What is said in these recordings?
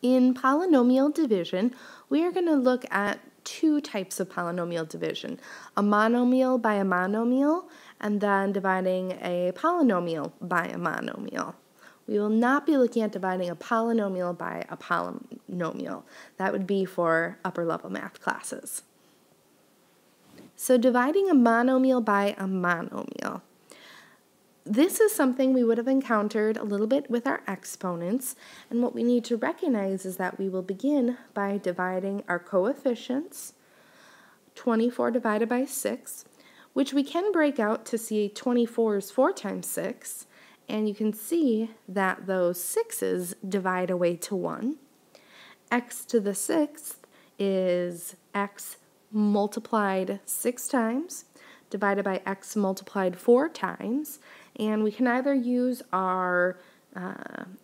In polynomial division, we are going to look at two types of polynomial division, a monomial by a monomial, and then dividing a polynomial by a monomial. We will not be looking at dividing a polynomial by a polynomial. That would be for upper level math classes. So dividing a monomial by a monomial. This is something we would have encountered a little bit with our exponents, and what we need to recognize is that we will begin by dividing our coefficients, 24 divided by 6, which we can break out to see 24 is 4 times 6, and you can see that those 6's divide away to 1. X to the 6th is x multiplied 6 times, divided by x multiplied 4 times, and we can either use our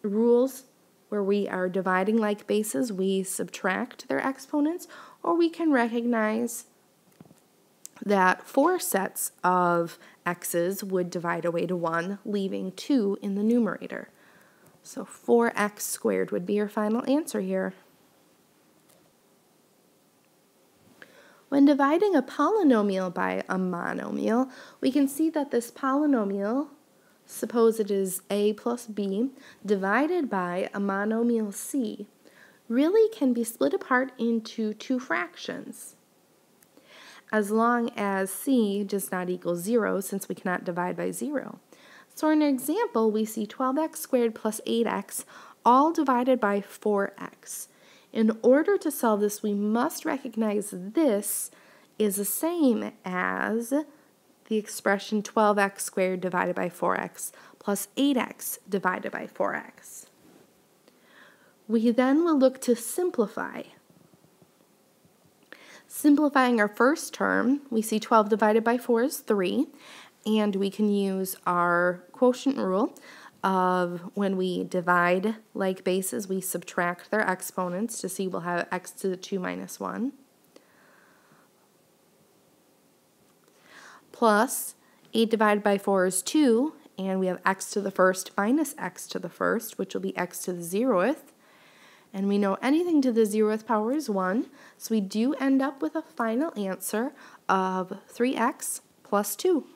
rules where we are dividing like bases, we subtract their exponents, or we can recognize that 4 sets of x's would divide away to 1, leaving 2 in the numerator. So 4x squared would be your final answer here. When dividing a polynomial by a monomial, we can see that this polynomial, suppose it is a plus b, divided by a monomial c, really can be split apart into two fractions, as long as c does not equal 0, since we cannot divide by 0. So in our example, we see 12x squared plus 8x, all divided by 4x. In order to solve this, we must recognize this is the same as the expression 12x squared divided by 4x plus 8x divided by 4x. We then will look to simplify. Simplifying our first term, we see 12 divided by 4 is 3, and we can use our quotient rule of when we divide like bases, we subtract their exponents to see we'll have x to the 2 minus 1, plus 8 divided by 4 is 2, and we have x to the first minus x to the first, which will be x to the 0th, and we know anything to the 0th power is 1, so we do end up with a final answer of 3x plus 2.